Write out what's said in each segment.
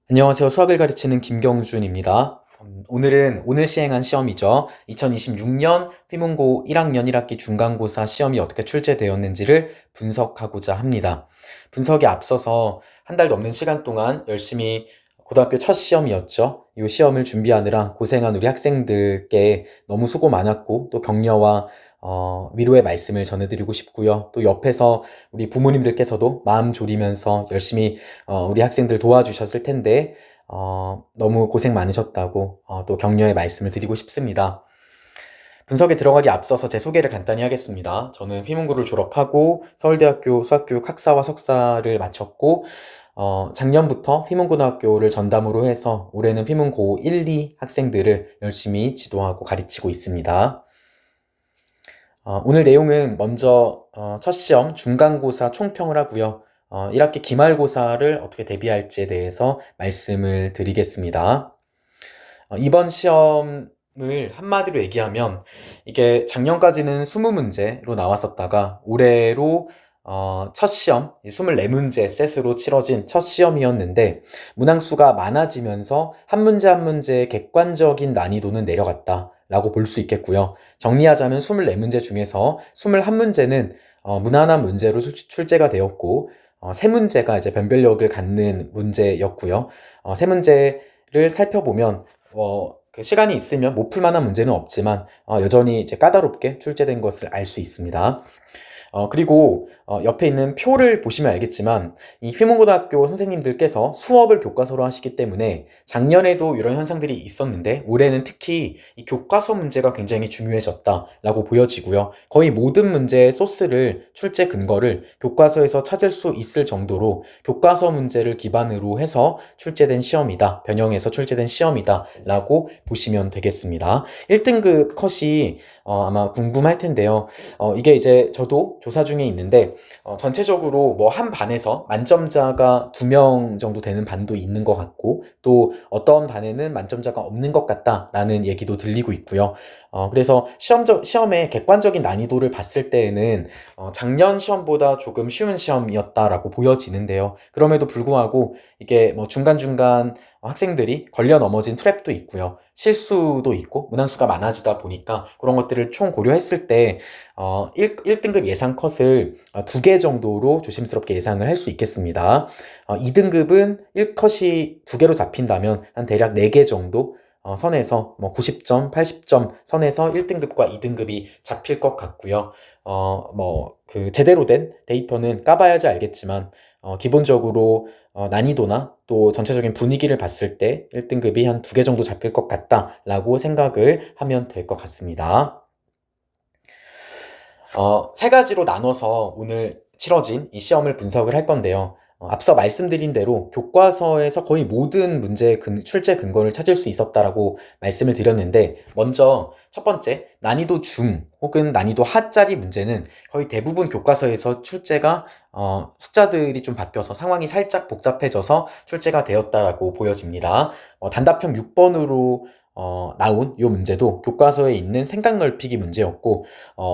안녕하세요. 수학을 가르치는 김경준입니다. 오늘은 오늘 시행한 시험이죠. 2026년 휘문고 1학년 1학기 중간고사 시험이 어떻게 출제되었는지를 분석하고자 합니다. 분석에 앞서서 한 달 넘는 시간 동안 열심히 고등학교 첫 시험이었죠. 이 시험을 준비하느라 고생한 우리 학생들께 너무 수고 많았고 또 격려와 위로의 말씀을 전해드리고 싶고요. 또 옆에서 우리 부모님들께서도 마음 졸이면서 열심히 우리 학생들 도와주셨을 텐데 너무 고생 많으셨다고 또 격려의 말씀을 드리고 싶습니다. 분석에 들어가기 앞서서 제 소개를 간단히 하겠습니다. 저는 휘문고를 졸업하고 서울대학교 수학교육 학사와 석사를 마쳤고 작년부터 휘문고등학교를 전담으로 해서 올해는 휘문고 1, 2 학생들을 열심히 지도하고 가르치고 있습니다. 오늘 내용은 먼저 첫 시험 중간고사 총평을 하고요. 1학기 기말고사를 어떻게 대비할지에 대해서 말씀을 드리겠습니다. 이번 시험을 한마디로 얘기하면 이게 작년까지는 20문제로 나왔었다가 올해로 첫 시험 24문제 셋으로 치러진 첫 시험이었는데 문항수가 많아지면서 한 문제 한 문제의 객관적인 난이도는 내려갔다 라고 볼 수 있겠고요. 정리하자면 24문제 중에서 21문제는 무난한 문제로 출제가 되었고 3문제가 이제 변별력을 갖는 문제였고요. 3문제를 살펴보면 그 시간이 있으면 못 풀만한 문제는 없지만 여전히 이제 까다롭게 출제된 것을 알 수 있습니다. 그리고 옆에 있는 표를 보시면 알겠지만 이 휘문고등학교 선생님들께서 수업을 교과서로 하시기 때문에 작년에도 이런 현상들이 있었는데 올해는 특히 이 교과서 문제가 굉장히 중요해졌다라고 보여지고요. 거의 모든 문제의 소스를 출제 근거를 교과서에서 찾을 수 있을 정도로 교과서 문제를 기반으로 해서 출제된 시험이다. 변형해서 출제된 시험이다라고 보시면 되겠습니다. 1등급 컷이 아마 궁금할 텐데요. 이게 이제 저도 조사 중에 있는데 전체적으로 뭐 한 반에서 만점자가 2명 정도 되는 반도 있는 것 같고 또 어떤 반에는 만점자가 없는 것 같다라는 얘기도 들리고 있고요. 그래서 시험의 객관적인 난이도를 봤을 때에는 작년 시험보다 조금 쉬운 시험이었다라고 보여지는데요. 그럼에도 불구하고 이게 뭐 중간중간 학생들이 걸려 넘어진 트랩도 있고요. 실수도 있고 문항수가 많아지다 보니까 그런 것들을 총 고려했을 때 1등급 예상 컷을 2개 정도로 조심스럽게 예상을 할 수 있겠습니다. 2등급은 1컷이 2개로 잡힌다면 한 대략 4개 정도 선에서 뭐 90점, 80점 선에서 1등급과 2등급이 잡힐 것 같고요. 뭐 그 제대로 된 데이터는 까봐야지 알겠지만 기본적으로 난이도나 또 전체적인 분위기를 봤을 때 1등급이 한 2개 정도 잡힐 것 같다라고 생각을 하면 될 것 같습니다. 세 가지로 나눠서 오늘 치러진 이 시험을 분석을 할 건데요. 앞서 말씀드린 대로 교과서에서 거의 모든 문제의 출제 근거를 찾을 수 있었다라고 말씀을 드렸는데 먼저 첫 번째 난이도 중 혹은 난이도 하짜리 문제는 거의 대부분 교과서에서 출제가 숫자들이 좀 바뀌어서 상황이 살짝 복잡해져서 출제가 되었다라고 보여집니다. 단답형 6번으로 나온 이 문제도 교과서에 있는 생각 넓히기 문제였고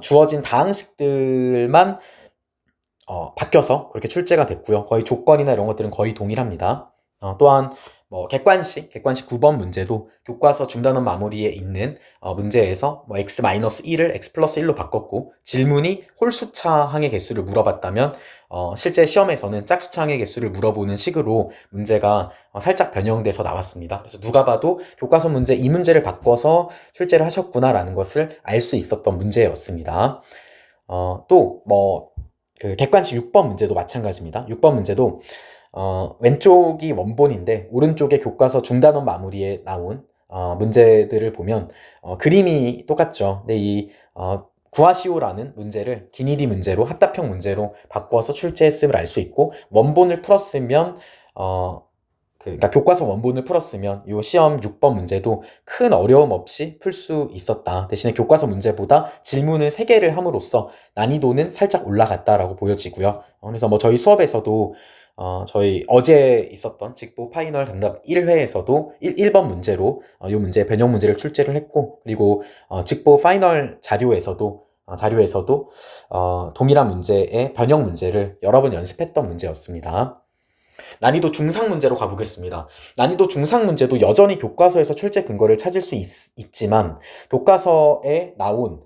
주어진 다항식들만 바뀌어서 그렇게 출제가 됐고요. 거의 조건이나 이런 것들은 거의 동일합니다. 또한 뭐 객관식 9번 문제도 교과서 중단원 마무리에 있는 문제에서 뭐 x-1을 x 플러스 1로 바꿨고 질문이 홀수차 항의 개수를 물어봤다면 실제 시험에서는 짝수차 항의 개수를 물어보는 식으로 문제가 살짝 변형돼서 나왔습니다. 그래서 누가 봐도 교과서 문제 이 문제를 바꿔서 출제를 하셨구나라는 것을 알 수 있었던 문제였습니다. 또 뭐 그 객관식 6번 문제도 마찬가지입니다. 6번 문제도 왼쪽이 원본인데 오른쪽에 교과서 중단원 마무리에 나온 문제들을 보면 그림이 똑같죠. 근데 이 구하시오라는 문제를 기니리 문제로 합답형 문제로 바꿔서 출제했음을 알 수 있고 원본을 풀었으면 그러니까 교과서 원본을 풀었으면 이 시험 6번 문제도 큰 어려움 없이 풀 수 있었다. 대신에 교과서 문제보다 질문을 3개를 함으로써 난이도는 살짝 올라갔다라고 보여지고요. 그래서 뭐 저희 수업에서도 저희 어제 있었던 직보 파이널 단답 1회에서도 1번 문제로 이 문제 변형 문제를 출제를 했고 그리고 직보 파이널 자료에서도 동일한 문제의 변형 문제를 여러 번 연습했던 문제였습니다. 난이도 중상 문제로 가보겠습니다. 난이도 중상 문제도 여전히 교과서에서 출제 근거를 찾을 수 있지만 교과서에 나온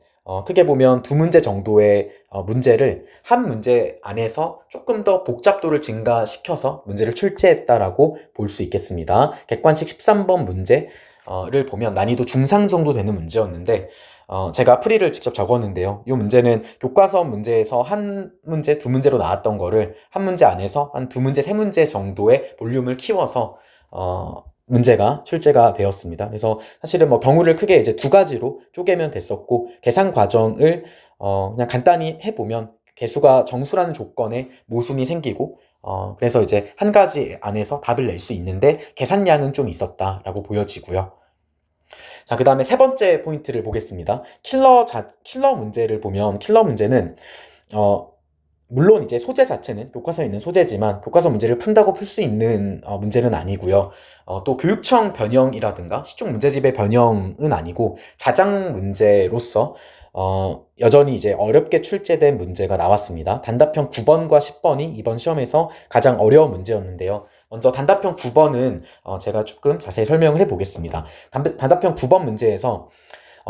크게 보면 두 문제 정도의 문제를 한 문제 안에서 조금 더 복잡도를 증가시켜서 문제를 출제했다라고 볼 수 있겠습니다. 객관식 13번 문제를 보면 난이도 중상 정도 되는 문제였는데 제가 풀이를 직접 적었는데요. 이 문제는 교과서 문제에서 한 문제, 두 문제로 나왔던 거를 한 문제 안에서 한 두 문제, 세 문제 정도의 볼륨을 키워서 문제가 출제가 되었습니다. 그래서 사실은 뭐 경우를 크게 이제 두 가지로 쪼개면 됐었고 계산 과정을 그냥 간단히 해보면 개수가 정수라는 조건에 모순이 생기고 그래서 이제 한 가지 안에서 답을 낼 수 있는데 계산량은 좀 있었다라고 보여지고요. 자, 그 다음에 세 번째 포인트를 보겠습니다. 킬러 문제를 보면, 킬러 문제는, 물론 이제 소재 자체는 교과서에 있는 소재지만, 교과서 문제를 푼다고 풀 수 있는 문제는 아니고요. 또 교육청 변형이라든가, 시중 문제집의 변형은 아니고, 자장 문제로서, 여전히 이제 어렵게 출제된 문제가 나왔습니다. 단답형 9번과 10번이 이번 시험에서 가장 어려운 문제였는데요. 먼저 단답형 9번은 제가 조금 자세히 설명을 해보겠습니다. 단답형 9번 문제에서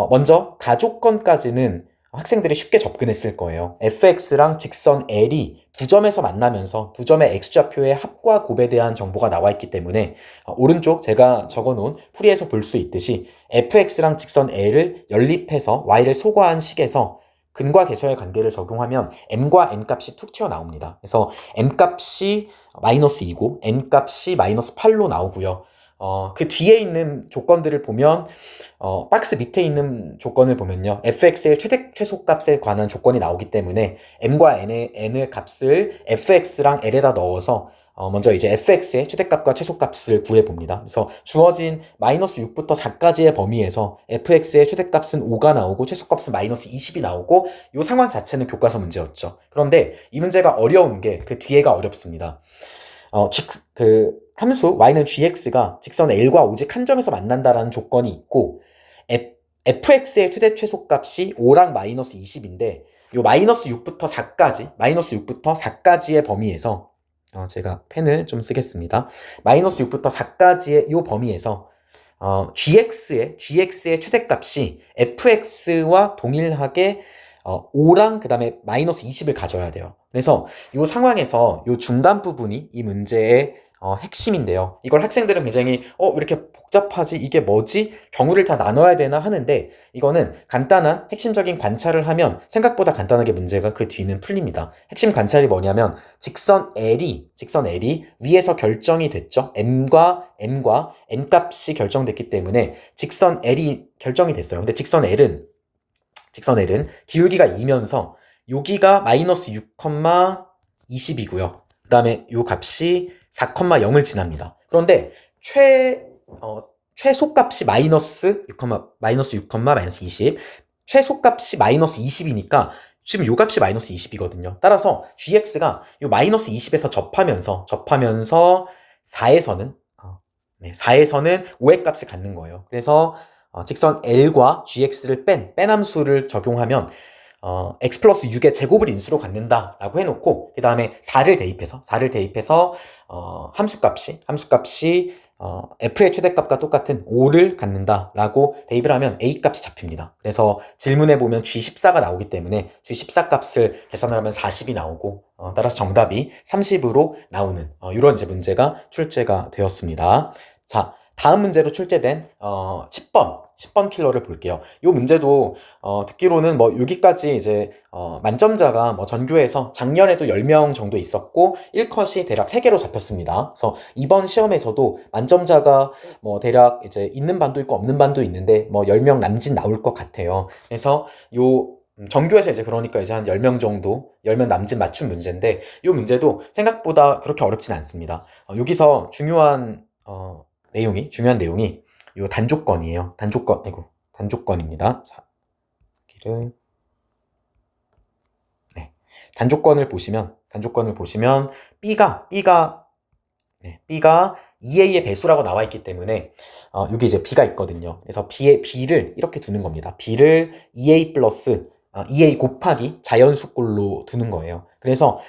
먼저 가족권까지는 학생들이 쉽게 접근했을 거예요. fx랑 직선 L이 두 점에서 만나면서 두 점의 x좌표의 합과 곱에 대한 정보가 나와 있기 때문에 오른쪽 제가 적어놓은 풀이에서 볼 수 있듯이 fx랑 직선 L을 연립해서 y를 소거한 식에서 근과 계수의 관계를 적용하면 m과 n 값이 툭 튀어나옵니다. 그래서 m 값이 마이너스 2고 n 값이 마이너스 8로 나오고요. 그 뒤에 있는 조건들을 보면 박스 밑에 있는 조건을 보면요. fx의 최소값에 관한 조건이 나오기 때문에 m과 n의 값을 fx랑 l에다 넣어서 먼저 이제 fx의 최대값과 최소값을 구해봅니다. 그래서 주어진 마이너스 6부터 4까지의 범위에서 fx의 최대값은 5가 나오고 최소값은 마이너스 20이 나오고 이 상황 자체는 교과서 문제였죠. 그런데 이 문제가 어려운 게 그 뒤에가 어렵습니다. 그 함수 y는 gx가 직선 L과 오직 한 점에서 만난다라는 조건이 있고 fx의 최대 최소값이 5랑 마이너스 20인데 요 마이너스 6부터 4까지의 범위에서 제가 펜을 좀 쓰겠습니다. 마이너스 6부터 4까지의 요 범위에서 gx의 최대값이 fx와 동일하게 5랑 그 다음에 마이너스 20을 가져야 돼요. 그래서 이 상황에서 이 중간 부분이 이 문제의 핵심인데요. 이걸 학생들은 굉장히 왜 이렇게 복잡하지? 이게 뭐지? 경우를 다 나눠야 되나 하는데 이거는 간단한 핵심적인 관찰을 하면 생각보다 간단하게 문제가 그 뒤는 풀립니다. 핵심 관찰이 뭐냐면 직선 L이 위에서 결정이 됐죠. M과 N 값이 결정됐기 때문에 직선 L이 결정이 됐어요. 근데 직선 L은 기울기가 2면서 여기가 마이너스 6,20이고요. 그 다음에 요 값이 4,0을 지납니다. 그런데 최소값이 마이너스 6, 마이너스 20, 최소값이 마이너스 20이니까 지금 요 값이 마이너스 20이거든요. 따라서 gx가 요 마이너스 20에서 접하면서 4에서는 5의 값을 갖는 거예요. 그래서 직선 L과 gx를 뺀 함수를 적용하면 x 플러스 6의 제곱을 인수로 갖는다라고 해놓고 그 다음에 4를 대입해서 함수값이 f의 최대값과 똑같은 5를 갖는다라고 대입을 하면 a 값이 잡힙니다. 그래서 질문에 보면 g14가 나오기 때문에 g14 값을 계산을 하면 40이 나오고 따라서 정답이 30으로 나오는 이런 이제 문제가 출제가 되었습니다. 자, 다음 문제로 출제된 10번 킬러를 볼게요. 이 문제도 듣기로는 뭐 여기까지 이제 만점자가 뭐 전교에서 작년에도 10명 정도 있었고 1컷이 대략 3개로 잡혔습니다. 그래서 이번 시험에서도 만점자가 뭐 대략 이제 있는 반도 있고 없는 반도 있는데 뭐 10명 남짓 나올 것 같아요. 그래서 요 전교에서 이제 그러니까 이제 한 10명 정도, 10명 남짓 맞춘 문제인데 이 문제도 생각보다 그렇게 어렵진 않습니다. 여기서 중요한 내용이 요 단조건이에요. 단조건입니다. 자, 여기를 단조건을 보시면 B가 2A의 배수라고 나와 있기 때문에 여기 이제 B가 있거든요. 그래서 B를 이렇게 두는 겁니다. B를 2A 플러스 2A 곱하기 자연수꼴로 두는 거예요. 그래서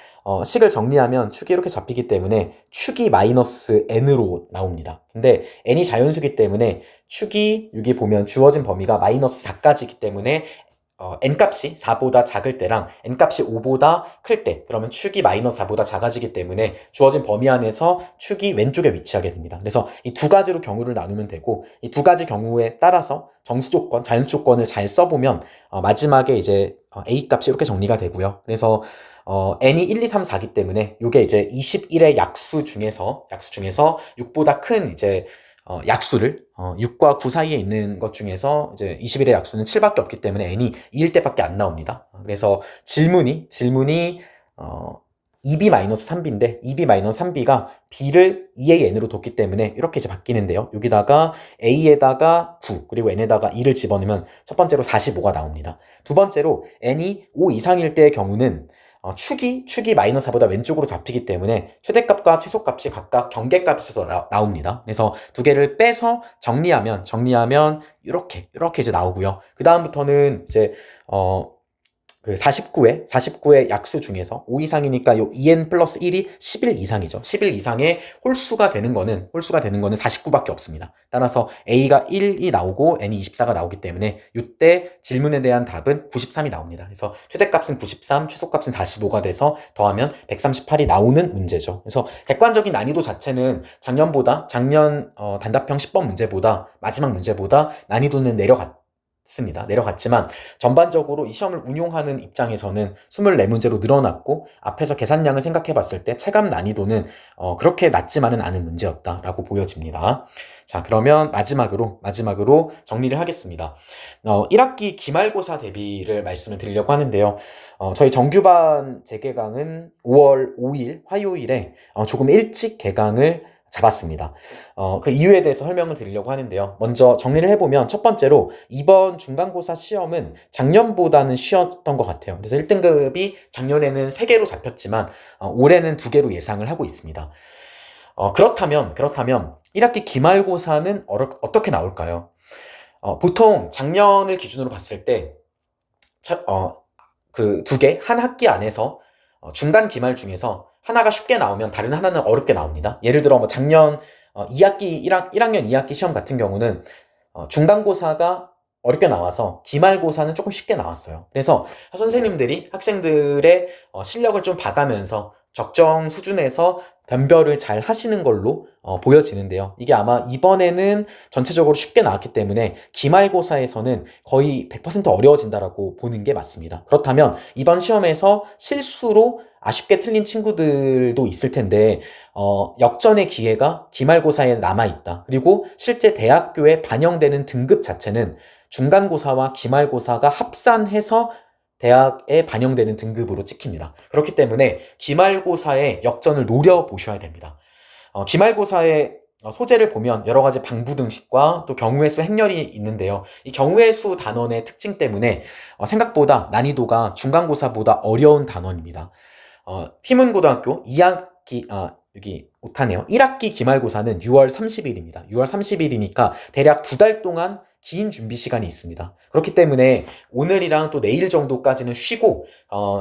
식을 정리하면 축이 이렇게 잡히기 때문에 축이 마이너스 n으로 나옵니다. 근데 n이 자연수기 때문에 축이 여기 보면 주어진 범위가 마이너스 4까지이기 때문에 n값이 4보다 작을 때랑 n값이 5보다 클 때, 그러면 축이 마이너스 4보다 작아지기 때문에 주어진 범위 안에서 축이 왼쪽에 위치하게 됩니다. 그래서 이 두 가지로 경우를 나누면 되고, 이 두 가지 경우에 따라서 정수 조건, 자연수 조건을 잘 써보면 마지막에 이제 a 값이 이렇게 정리가 되고요. 그래서 n이 1, 2, 3, 4기 때문에 이게 이제 21의 약수 중에서 6보다 큰 이제 약수를 6과 9 사이에 있는 것 중에서 이제 21의 약수는 7밖에 없기 때문에 n이 2일 때밖에 안 나옵니다. 그래서 질문이 2b-3b인데 2b-3b가 b를 2의 n으로 뒀기 때문에 이렇게 이제 바뀌는데요. 여기다가 a에다가 9 그리고 n에다가 2를 집어넣으면 첫 번째로 45가 나옵니다. 두 번째로 n이 5 이상일 때의 경우는 축이 마이너스 4보다 왼쪽으로 잡히기 때문에 최대값과 최소값이 각각 경계값에서 나옵니다. 그래서 두 개를 빼서 정리하면 이렇게 이제 나오고요. 그 다음부터는 이제 그 49의 약수 중에서 5 이상이니까 요 2n 플러스 1이 11 이상이죠. 11 이상의 홀수가 되는 거는 49밖에 없습니다. 따라서 a가 1이 나오고 n이 24가 나오기 때문에 이때 질문에 대한 답은 93이 나옵니다. 그래서 최대값은 93, 최소값은 45가 돼서 더하면 138이 나오는 문제죠. 그래서 객관적인 난이도 자체는 작년 단답형 10번 문제보다 마지막 문제보다 난이도는 내려갔지만 전반적으로 이 시험을 운용하는 입장에서는 24문제로 늘어났고 앞에서 계산량을 생각해 봤을 때 체감 난이도는 그렇게 낮지만은 않은 문제였다라고 보여집니다. 자, 그러면 마지막으로 정리를 하겠습니다. 1학기 기말고사 대비를 말씀을 드리려고 하는데요. 저희 정규반 재개강은 5월 5일 화요일에 조금 일찍 개강을 잡았습니다. 그 이유에 대해서 설명을 드리려고 하는데요. 먼저 정리를 해보면 첫 번째로 이번 중간고사 시험은 작년보다는 쉬웠던 것 같아요. 그래서 1등급이 작년에는 3개로 잡혔지만 올해는 2개로 예상을 하고 있습니다. 그렇다면 1학기 기말고사는 어떻게 나올까요? 보통 작년을 기준으로 봤을 때 그 2개, 한 학기 안에서 중간 기말 중에서 하나가 쉽게 나오면 다른 하나는 어렵게 나옵니다. 예를 들어 뭐 작년 1학년 2학기 시험 같은 경우는 중간고사가 어렵게 나와서 기말고사는 조금 쉽게 나왔어요. 그래서 선생님들이 학생들의 실력을 좀 봐가면서 적정 수준에서 변별을 잘 하시는 걸로 보여지는데요. 이게 아마 이번에는 전체적으로 쉽게 나왔기 때문에 기말고사에서는 거의 100% 어려워진다라고 보는 게 맞습니다. 그렇다면 이번 시험에서 실수로 아쉽게 틀린 친구들도 있을 텐데 역전의 기회가 기말고사에 남아있다. 그리고 실제 대학교에 반영되는 등급 자체는 중간고사와 기말고사가 합산해서 대학에 반영되는 등급으로 찍힙니다. 그렇기 때문에 기말고사의 역전을 노려보셔야 됩니다. 기말고사의 소재를 보면 여러 가지 방부등식과 또 경우의 수 행렬이 있는데요. 이 경우의 수 단원의 특징 때문에 생각보다 난이도가 중간고사보다 어려운 단원입니다. 휘문고등학교 2학기, 여기 오타네요. 1학기 기말고사는 6월 30일입니다. 6월 30일이니까 대략 2달 동안 긴 준비 시간이 있습니다. 그렇기 때문에 오늘이랑 또 내일 정도까지는 쉬고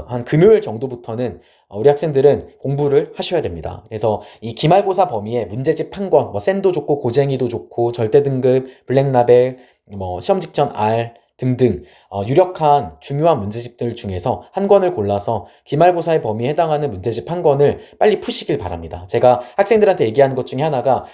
한 금요일 정도부터는 우리 학생들은 공부를 하셔야 됩니다. 그래서 이 기말고사 범위에 문제집 한 권, 뭐 센도 좋고 고쟁이도 좋고 절대등급, 블랙라벨, 뭐 시험 직전 R 등등 유력한 중요한 문제집들 중에서 한 권을 골라서 기말고사의 범위에 해당하는 문제집 한 권을 빨리 푸시길 바랍니다. 제가 학생들한테 얘기하는 것 중에 하나가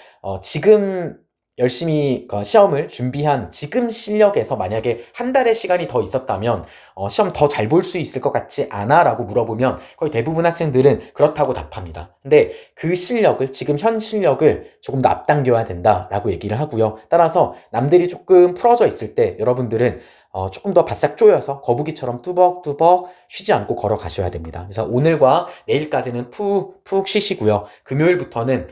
지금 열심히 시험을 준비한 지금 실력에서 만약에 한 달의 시간이 더 있었다면 시험 더 잘 볼 수 있을 것 같지 않아? 라고 물어보면 거의 대부분 학생들은 그렇다고 답합니다. 근데 그 실력을, 지금 현 실력을 조금 더 앞당겨야 된다라고 얘기를 하고요. 따라서 남들이 조금 풀어져 있을 때 여러분들은 조금 더 바싹 조여서 거북이처럼 뚜벅뚜벅 쉬지 않고 걸어가셔야 됩니다. 그래서 오늘과 내일까지는 푹 쉬시고요. 금요일부터는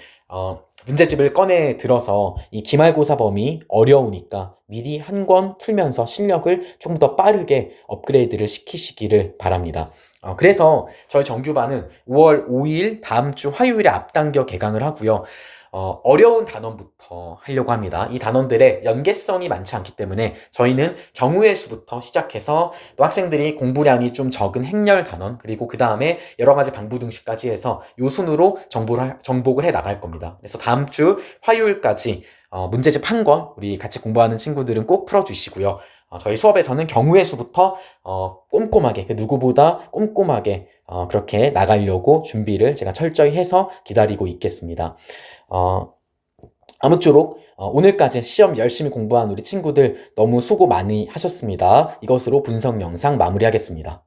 문제집을 꺼내 들어서 이 기말고사 범위 어려우니까 미리 한 권 풀면서 실력을 조금 더 빠르게 업그레이드를 시키시기를 바랍니다. 그래서 저희 정규반은 5월 5일 다음 주 화요일에 앞당겨 개강을 하고요. 어려운 단원부터 하려고 합니다. 이 단원들의 연계성이 많지 않기 때문에 저희는 경우의 수부터 시작해서 또 학생들이 공부량이 좀 적은 행렬 단원, 그리고 그 다음에 여러 가지 방부 등식까지 해서 요 순으로 정복을 해 나갈 겁니다. 그래서 다음 주 화요일까지 문제집 한 권 우리 같이 공부하는 친구들은 꼭 풀어주시고요. 저희 수업에서는 경우의 수부터 꼼꼼하게, 그 누구보다 꼼꼼하게 그렇게 나가려고 준비를 제가 철저히 해서 기다리고 있겠습니다. 어, 아무쪼록 오늘까지 시험 열심히 공부한 우리 친구들 너무 수고 많이 하셨습니다. 이것으로 분석 영상 마무리하겠습니다.